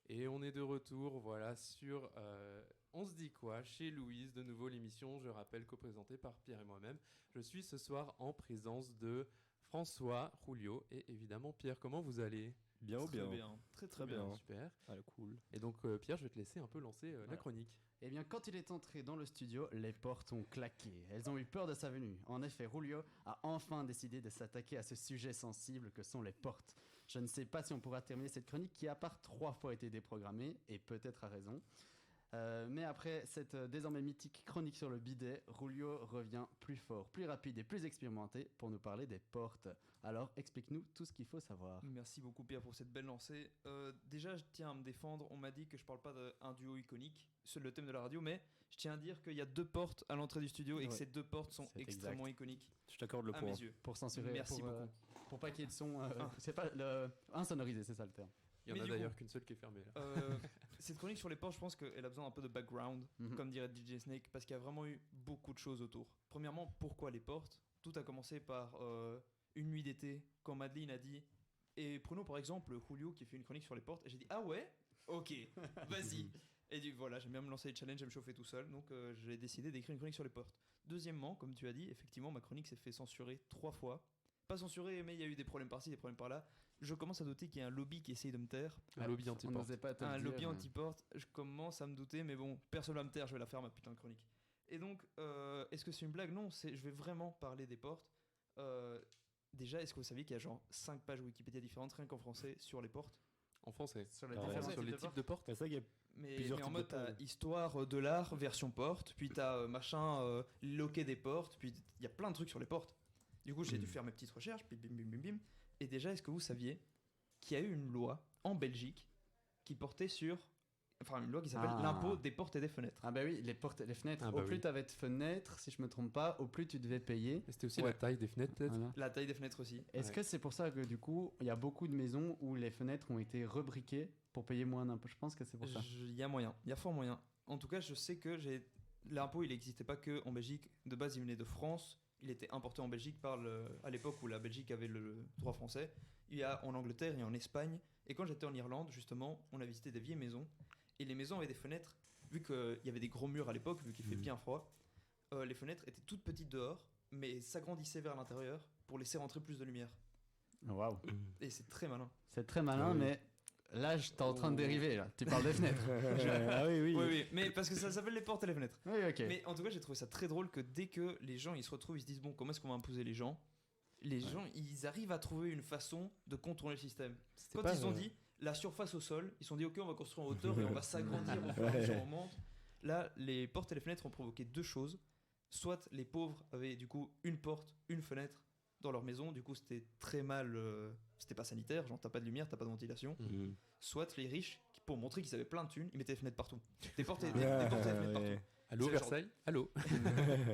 Et on est de retour, voilà, sur On se dit quoi chez Louise, de nouveau l'émission, je rappelle, co-présentée par Pierre et moi-même. Je suis ce soir en présence de François, Julio et évidemment Pierre. Comment vous allez ? Bien ou bien ? Bien. Très bien. Super. Ah, cool. Et donc Pierre, je vais te laisser un peu lancer la Voilà. chronique. Eh bien, quand il est entré dans le studio, les portes ont claqué. Elles ont eu peur de sa venue. En effet, Julio a enfin décidé de s'attaquer à ce sujet sensible que sont les portes. Je ne sais pas si on pourra terminer cette chronique qui a par 3 fois été déprogrammée, et peut-être à raison. Mais après cette désormais mythique chronique sur le bidet, Julio revient plus fort, plus rapide et plus expérimenté pour nous parler des portes. Alors, explique-nous tout ce qu'il faut savoir. Merci beaucoup Pierre pour cette belle lancée. Déjà, je tiens à me défendre. On m'a dit que je parle pas d'un duo iconique, c'est le thème de la radio, mais je tiens à dire qu'il y a 2 portes à l'entrée du studio et que Ouais. ces 2 portes sont C'est extrêmement exact. iconiques Je t'accorde le à point. mes yeux. Pour censurer, Merci beaucoup. Pour pas qu'il y ait de son, c'est pas insonorisé, c'est ça le terme. Il y en Mais a du d'ailleurs coup- qu'une seule qui est fermée là. Cette chronique sur les portes, je pense qu'elle a besoin un peu de background, Mhm. comme dirait DJ Snake, parce qu'il y a vraiment eu beaucoup de choses autour. Premièrement, pourquoi les portes ? Tout a commencé par une nuit d'été, quand Madeleine a dit. Et prenons par exemple Julio qui fait une chronique sur les portes, et j'ai dit ah ouais, ok, vas-y. Et voilà, j'aime bien me lancer les challenges et me chauffer tout seul, donc j'ai décidé d'écrire une chronique sur les portes. Deuxièmement, comme tu as dit, effectivement, ma chronique s'est fait censurer 3 fois. Pas censuré, mais il y a eu des problèmes par-ci, des problèmes par-là. Je commence à douter qu'il y a un lobby qui essaye de me taire. Un lobby On anti-porte. n'osait pas te le Un dire, lobby mais- anti-porte, je commence à me douter, mais bon, personne va me taire, je vais la faire ma putain de chronique. Et donc, est-ce que c'est une blague ? Non, je vais vraiment parler des portes. Déjà, est-ce que vous saviez qu'il y a genre 5 pages Wikipédia différentes, rien qu'en français, sur les portes ? En français. Sur les Ah ouais. différents Sur les types de types de portes. C'est ça qu'il y a Mais Plusieurs en types mode, de portes. t'as histoire de l'art, version porte, puis t'as machin, loquet des portes, puis il y a plein de trucs sur les portes. Du coup, j'ai dû faire mes petites recherches, puis bim bim bim bim. Et déjà, est-ce que vous saviez qu'il y a eu une loi en Belgique qui portait sur. Enfin, une loi qui s'appelle Ah. l'impôt des portes et des fenêtres. Ah bah oui, les portes et les fenêtres. Ah bah au plus oui. t'avais de fenêtres, si je me trompe pas, au plus tu devais payer. Et c'était aussi Ouais. la taille des fenêtres peut-être. Voilà. La taille des fenêtres aussi. Est-ce Ouais. que c'est pour ça que du coup, il y a beaucoup de maisons où les fenêtres ont été rebriquées pour payer moins d'impôts ? Je pense que c'est pour ça. Il y a moyen, il y a fort moyen. En tout cas, je sais que l'impôt, il n'existait pas que en Belgique. De base, il venait de France. Il était importé en Belgique à l'époque où la Belgique avait le droit français. Il y a en Angleterre et en Espagne. Et quand j'étais en Irlande, justement, on a visité des vieilles maisons. Et les maisons avaient des fenêtres. Vu qu'il y avait des gros murs à l'époque, vu qu'il fait bien froid, les fenêtres étaient toutes petites dehors, mais s'agrandissaient vers l'intérieur pour laisser rentrer plus de lumière. Waouh. Et c'est très malin. C'est très malin, Ah oui. mais là, t'es en train de dériver. Là. Tu parles des fenêtres. Ah oui, oui. Oui, oui, mais parce que ça s'appelle les portes et les fenêtres. Oui, ok. Mais en tout cas, j'ai trouvé ça très drôle que dès que les gens ils se retrouvent, ils se disent bon, comment est-ce qu'on va imposer les gens ? Les gens, ils arrivent à trouver une façon de contourner le système. Quand pas, ils se sont dit la surface au sol, ils se sont dit ok, on va construire en hauteur et on va s'agrandir au fur et à mesure on monte. Là, les portes et les fenêtres ont provoqué 2 choses. Soit les pauvres avaient du coup une porte, une fenêtre dans leur maison, du coup c'était très mal, c'était pas sanitaire, genre t'as pas de lumière, t'as pas de ventilation. Mhm. Soit les riches, pour montrer qu'ils avaient plein de thunes, ils mettaient des fenêtres partout. Des portes et des portes et des fenêtres partout. Ouais. Allô C'est Versailles. Allô.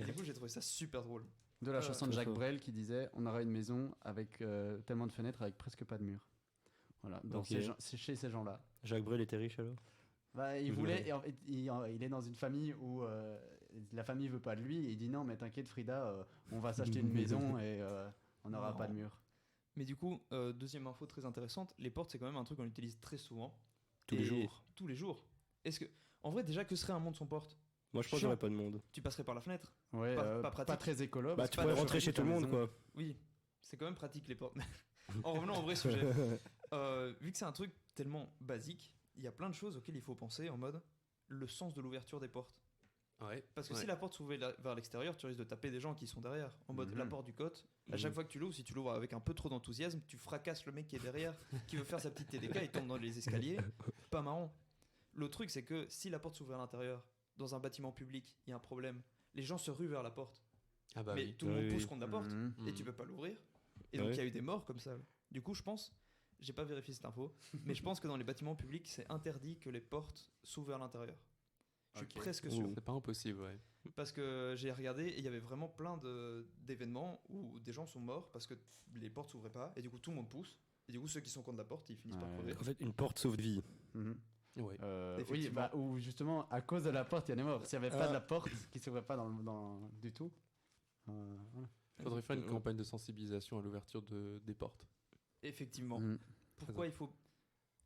Et du coup, j'ai trouvé ça super drôle. De la chanson de très Jacques fort. Brel qui disait on aura une maison avec tellement de fenêtres avec presque pas de murs. Voilà, donc Ok. c'est chez ces gens-là. Jacques Brel était riche alors ? Bah, il Mhm. voulait, et en fait, il est dans une famille où la famille veut pas de lui, et il dit non, mais t'inquiète, Frida, on va s'acheter une maison et on n'aura Non. pas de mur. Mais du coup, deuxième info très intéressante, les portes, c'est quand même un truc qu'on utilise très souvent. Tous les Et- jours. Tous les jours. Est-ce que, en vrai, déjà, que serait un monde sans porte ? Moi, je pense qu'il Chiant. n'y aurait pas de monde. Tu passerais par la fenêtre ? Ouais, Pas pratique. très écolo. Bah, parce tu que pourrais pas rentrer de chez tout le monde, maison. quoi. Oui, c'est quand même pratique les portes. En revenant au vrai sujet, vu que c'est un truc tellement basique, il y a plein de choses auxquelles il faut penser en mode le sens de l'ouverture des portes. Ouais. Parce que Ouais. si la porte s'ouvrait vers l'extérieur, tu risques de taper des gens qui sont derrière. En mode Mhm. la porte du cote. À chaque fois que tu l'ouvres, si tu l'ouvres avec un peu trop d'enthousiasme, tu fracasses le mec qui est derrière, qui veut faire sa petite TDK, il tombe dans les escaliers. Pas marrant. Le truc, c'est que si la porte s'ouvre à l'intérieur, dans un bâtiment public, il y a un problème. Les gens se ruent vers la porte. Ah bah mais oui. tout le monde Oui, pousse oui. contre la porte Mhm. et Mhm. tu peux pas l'ouvrir. Et donc il Ouais. y a eu des morts comme ça. Du coup, je pense, j'ai pas vérifié cette info, mais je pense que dans les bâtiments publics, c'est interdit que les portes s'ouvrent vers l'intérieur. Je suis Ok. presque sûr. C'est pas impossible, ouais. Parce que j'ai regardé et il y avait vraiment plein d'événements où des gens sont morts parce que les portes s'ouvraient pas et du coup tout le monde pousse. Et du coup, ceux qui sont contre la porte, ils finissent par Ouais. crever. En fait, une porte sauve vie. Mhm. Ouais. Oui, Effectivement. bah, ou justement, à cause de la porte, il y en a mort. S'il n'y avait pas de la porte qui s'ouvrait pas du tout. Voilà. Il faudrait faire une campagne de sensibilisation à l'ouverture des portes. Effectivement. Mhm. Pourquoi il faut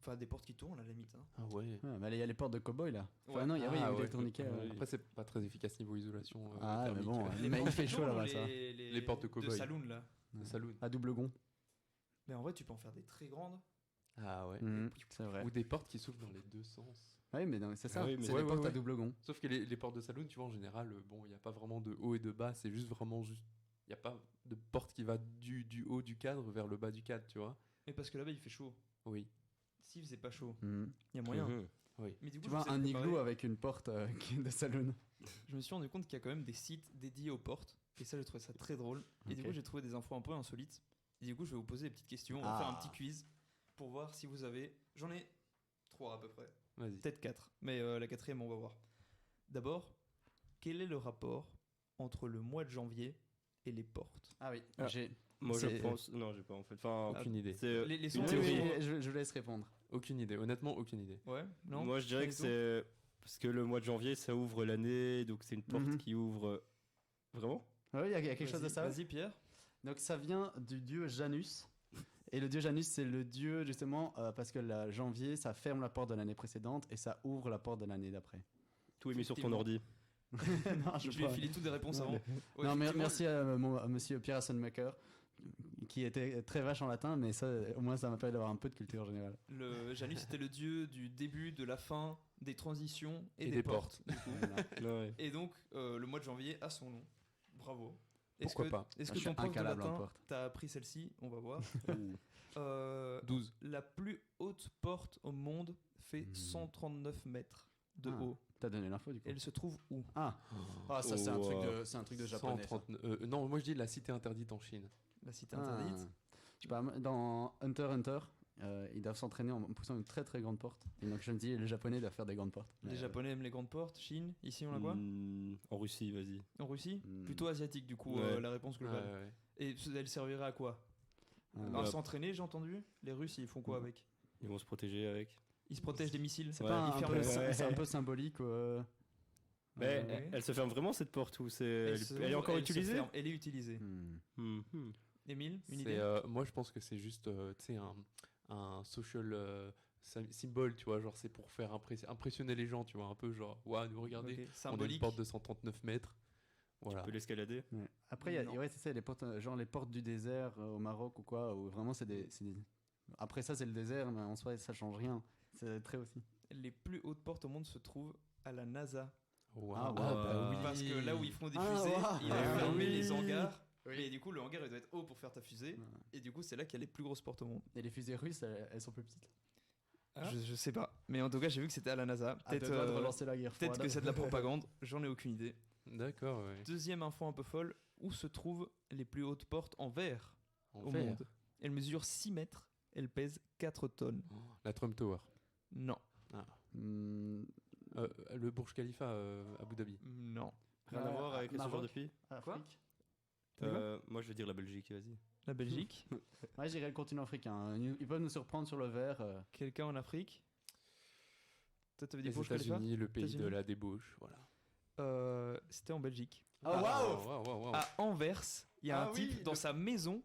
Enfin, des portes qui tournent à la limite. Hein. Ah ouais. Ah, mais il y a les portes de cow-boy là. Enfin, Ouais. non, il y a Ah, eu ouais. des tourniquets. Ouais. Après, c'est pas très efficace niveau isolation. Ah, mais thermique. bon, Les mais il portes fait qui chaud tournent là-bas, ou ça. Les portes de de cow-boy. saloon là. Le saloon. À double gond. Mais en vrai, tu peux en faire des très grandes. Ah ouais. C'est vrai. Ou des portes qui s'ouvrent dans les deux sens. Oui, mais non, c'est ça. Ah oui, mais c'est ouais, des ouais, portes à ouais. double gond. Sauf que les portes de saloon, tu vois, en général, bon, il n'y a pas vraiment de haut et de bas, c'est juste vraiment juste. Il n'y a pas de porte qui va du haut du cadre vers le bas du cadre, tu vois. Mais parce que là-bas, il fait chaud. Oui. S'il faisait pas chaud, Mhm. il y a moyen. Mhm. Oui. Mais du coup, Tu je vois vous ai un préparé- igloo avec une porte qui est de saloon. Je me suis rendu compte qu'il y a quand même des sites dédiés aux portes. Et ça, j'ai trouvé ça très drôle. Et du Ok. coup, j'ai trouvé des infos un peu insolites. Et du coup, je vais vous poser des petites questions. On va Ah. faire un petit quiz pour voir si vous avez. J'en ai 3 à peu près. Vas-y. Peut-être 4. Mais la quatrième, on va voir. D'abord, quel est le rapport entre le mois de janvier et les portes? Ah oui, Ah. j'ai. Moi, je C'est- pense. Non, j'ai pas en fait. Enfin, Aucune idée. c'est Les une sons- Oui, théorie. oui, je laisse répondre. Aucune idée. Honnêtement, aucune idée. Ouais, non. Moi, je dirais Pas que du tout. c'est parce que le mois de janvier, ça ouvre l'année, donc c'est une porte Mhm. qui ouvre. Vraiment? Oui, il y a quelque chose de ça. Vas-y, Pierre. Donc ça vient du dieu Janus. Et le dieu Janus, c'est le dieu justement parce que la janvier, ça ferme la porte de l'année précédente et ça ouvre la porte de l'année d'après. Tout est mis sur ton Effectivement. ordi. non, Je lui ai filé toutes des réponses avant. Ouais, Non, effectivement, merci à monsieur Pierre Hassenmacher qui était très vache en latin, mais ça, au moins, ça m'a permis d'avoir un peu de culture générale. Le Janus était le dieu du début, de la fin, des transitions et, Et des des portes. du coup. Voilà. Ouais. Et donc, le mois de janvier a son nom. Bravo. Pourquoi pas Est-ce Ah, que je suis ton prof de incalable en latin porte. t'a appris celle-ci? On va voir. Ouh. 12. La plus haute porte au monde fait 139 mètres de Ah. haut. T'as donné l'info du coup. Elle se trouve où? Ah, ça c'est un Oh, truc wow. de, c'est un truc de japonais. ça. 139. Non, moi je dis la cité interdite en Chine. La cité Ah. interdite. Je sais pas, dans Hunter x Hunter, ils doivent s'entraîner en poussant une très très grande porte. Et donc je me dis, les Japonais doivent faire des grandes portes. Les Mais, Japonais aiment les grandes portes. Chine, ici on a quoi? En Russie, vas-y. En Russie? Hmm. Plutôt asiatique du coup, Ouais. la réponse Ouais, globale. ouais. Et elle servirait à quoi? Ah. À s'entraîner, j'ai entendu. Les Russes, ils font quoi avec? Ils vont se protéger avec. Ils se protègent des missiles. C'est Ouais. pas Ils un, ferment peu, les- c'est un peu symbolique. Mais Ouais. elle se ferme vraiment cette porte ou c'est se elle est ouvre, encore elle se utilisée? ferme, elle est utilisée. Mhm. Émile, une C'est, idée? moi je pense que c'est juste tu sais, un social symbole, tu vois. Genre c'est pour faire impressionner les gens, tu vois. Un peu genre, waouh, nous regardez, Ok, on a une symbolique. porte de 139 mètres. Voilà. Tu peux l'escalader? Ouais. Après, il y a Non. ouais, c'est ça, les portes, genre les portes du désert au Maroc ou quoi, où vraiment c'est des. Après ça, c'est le désert, mais en soi, ça change rien. C'est très aussi. Les plus hautes portes au monde se trouvent à la NASA. Waouh. Ah, bah oui. Parce que là où ils font des Ah, fusées, waouh. ils Ah, ont fermé oui. les hangars. Oui. Et du coup, le hangar il doit être haut pour faire ta fusée. Et du coup, c'est là qu'il y a les plus grosses portes au monde. Et les fusées russes, elles sont plus petites. Ah. Je sais pas. Mais en tout cas, j'ai vu que c'était à la NASA. Peut-être Peut-être de relancer la guerre peut-être froide. que c'est de la propagande. J'en ai aucune idée. D'accord, ouais. Deuxième info un peu folle. Où se trouvent les plus hautes portes en verre En au verre. monde? Elles mesurent 6 mètres. Elles pèsent 4 tonnes. Oh, la Trump Tower. Non. Hmm, Le Burj Khalifa à Abu Dhabi. Non. Rien à voir avec ce Maroc. genre de pays? Afrique. Moi je vais dire la Belgique, vas-y. La Belgique. Ouais, j'irais le continent africain. Ils peuvent nous surprendre sur le verre. Quelqu'un en Afrique? Toi, t'avais dit Les Burj Khalifa? États-Unis, le pays de États-Unis. la débauche, voilà. C'était en Belgique. Ah, waouh! waouh. À Anvers, il y a Ah un type oui, dans sa maison.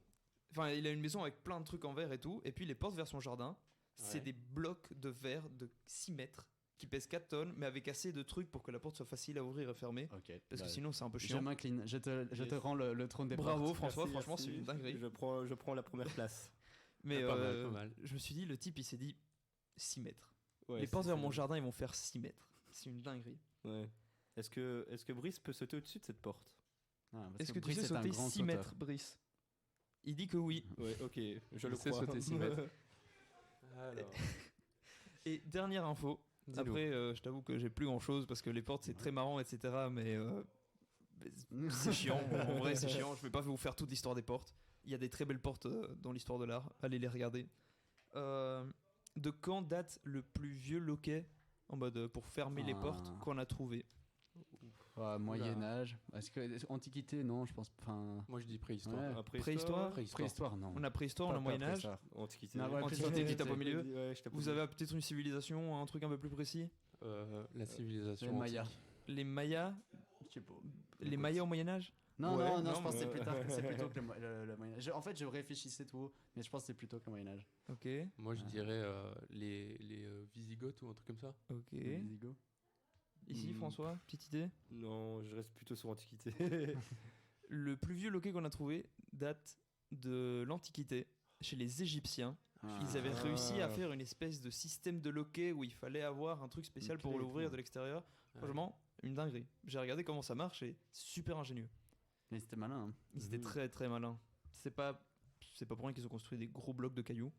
Enfin, il a une maison avec plein de trucs en verre et tout. Et puis, les portes vers son jardin, c'est Ouais. des blocs de verre de 6 mètres qui pèsent 4 tonnes, mais avec assez de trucs pour que la porte soit facile à ouvrir et fermer. Ok. Parce bah, que sinon, c'est un peu je chiant. m'incline. Je te Yes. rends le trône des Bravo, portes. François, Merci, franchement, merci. c'est une dinguerie. Je prends la première place. Mais Pas mal, pas mal. je me suis dit, le type, il s'est dit 6 mètres. Ouais, les portes c'est- vers mon jardin, ils vont faire 6 mètres. C'est une dinguerie. Ouais. Est-ce que Brice peut sauter au-dessus de cette porte? Ah, parce Est-ce que tu Brice sais est un sauter grand 6 sauteur. mètres, Brice? Il dit que oui. Ouais, ok, je le sais crois. sauter 6 mètres. Alors, Et dernière info. dis-nous. Après, je t'avoue que j'ai plus grand chose parce que les portes c'est très marrant, etc. Mais c'est chiant. En vrai, c'est chiant. Je vais pas vous faire toute l'histoire des portes. Il y a des très belles portes dans l'histoire de l'art. Allez les regarder. De quand date le plus vieux loquet en mode pour fermer les Ah. portes qu'on a trouvé? Ouais, Moyen Âge. Est-ce que Antiquité, non, je pense. Enfin, Moi je dis préhistoire. Ouais. Après Préhistoire. préhistoire, non. On a préhistoire, on a Pas Moyen Âge. préhistoire. Antiquité. Non, ouais, Antiquité, préhistoire, tu tapes au c'est- milieu. Ouais, je tape au Vous milieu. avez peut-être une civilisation, un truc un peu plus précis? La civilisation. Les Mayas. antique. Les Mayas. Je sais pas. Les Mayas au Moyen Âge? Non, Ouais, non, non, je pense que c'est mais- plus tard, c'est plutôt que le Moyen-Âge. En fait, je réfléchissais tout, mais je pense que c'est plutôt que le Moyen-Âge. Ok, Moi, je Ah. dirais les Visigoths ou un truc comme ça. ok. Les Visigoths. Ici, Hmm. François, petite idée. Non, je reste plutôt sur Antiquité. Le plus vieux loquet qu'on a trouvé date de l'Antiquité, chez les Égyptiens. Ils avaient Ah. réussi à faire une espèce de système de loquet où il fallait avoir un truc spécial Une pour clé et l'ouvrir tout. de l'extérieur. Ouais. Franchement, une dinguerie. J'ai regardé comment ça marche et super ingénieux. Mais c'était malin. Hein. Ils étaient Mhm. très très malins. C'est pas pour rien qu'ils ont construit des gros blocs de cailloux.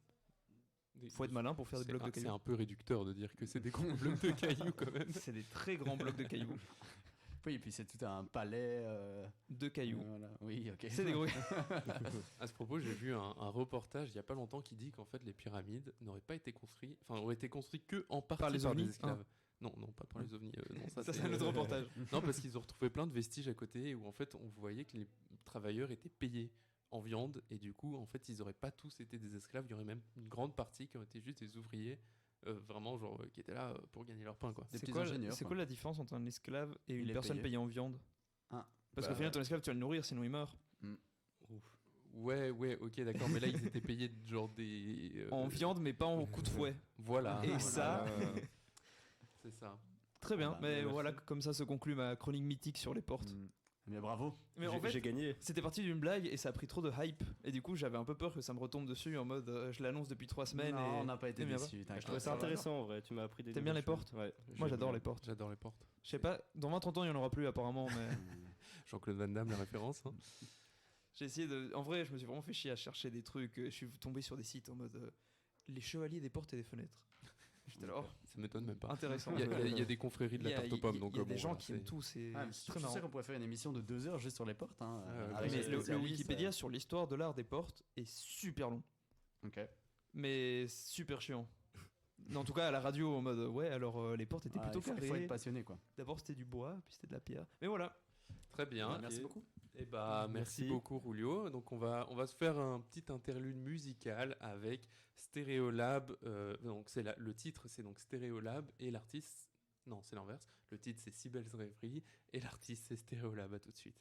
Faut être malin pour faire des blocs de C'est cailloux. un peu réducteur de dire que c'est des gros blocs de cailloux quand même. C'est des très grands blocs de cailloux. Oui, et puis c'est tout un palais. De cailloux. Voilà. Oui, ok. C'est des gros. À ce propos, j'ai vu un reportage il y a pas longtemps qui dit qu'en fait les pyramides n'auraient pas été construites, enfin auraient été construites que en partie Par les des ovnis, esclaves. Non, non, pas par les ovnis. Non, Ça, c'est un autre reportage. Non, parce qu'ils ont retrouvé plein de vestiges à côté où en fait on voyait que les travailleurs étaient payés en viande et du coup en fait ils auraient pas tous été des esclaves. Il y aurait même une grande partie qui aurait été juste des ouvriers, vraiment genre qui étaient là pour gagner leur pain quoi. Des C'est petits quoi, ingénieurs, c'est quoi. quoi la différence entre un esclave et Il une est personne payé. payée en viande? Ah. Parce Bah, qu'au final, ton esclave, tu vas le nourrir, sinon il meurt. Ouais, ok, d'accord, mais là ils étaient payés de genre des En viande, mais pas en coup de fouet. Voilà. Et voilà. ça, C'est ça. très bien. Voilà, Mais merci. voilà, comme ça se conclut ma chronique mythique sur les portes. Mm. Mais bravo. Mais en fait, J'ai gagné. c'était parti d'une blague et ça a pris trop de hype. Et du coup, j'avais un peu peur que ça me retombe dessus en mode je l'annonce depuis 3 semaines. Non, et... on n'a pas été T'aimes bien déçus. pas t'inquiète. Je trouvais C'est ça intéressant en vrai, tu m'as appris des T'aimes bien nouvelles les choses. Ouais. Moi, j'adore les portes. J'adore les portes. Je sais pas, dans 20-30 ans, il n'y en aura plus apparemment. Mais Jean-Claude Van Damme, la référence. Hein. j'ai essayé de. En vrai, je me suis vraiment fait chier à chercher des trucs. Je suis tombé sur des sites en mode les chevaliers des portes et des fenêtres. J'étais là, oh, Ça m'étonne même pas. intéressant. Il y a des confréries de la tarte aux pommes, donc il y a bon, des gens voilà, qui aiment c'est- tout, c'est Ah, mais c'est tu très sais marrant. qu'on pourrait faire une émission de 2 heures juste sur les portes. Hein, ouais, avec mais des Mais le spécialistes, Wikipédia sur l'histoire de l'art des portes est super long, Ok. mais super chiant. En tout cas, à la radio, en mode ouais, alors les portes étaient Ouais, plutôt il faut carrées. être passionné, quoi. D'abord, c'était du bois, puis c'était de la pierre. Mais voilà. Très bien. Merci Et- beaucoup. Et bah merci Merci. beaucoup Julio. Donc on va se faire un petit interlude musical avec Stereolab. Donc le titre c'est donc Stereolab et l'artiste non c'est l'inverse. Le titre c'est Si belles rêveries et l'artiste c'est Stereolab. À tout de suite.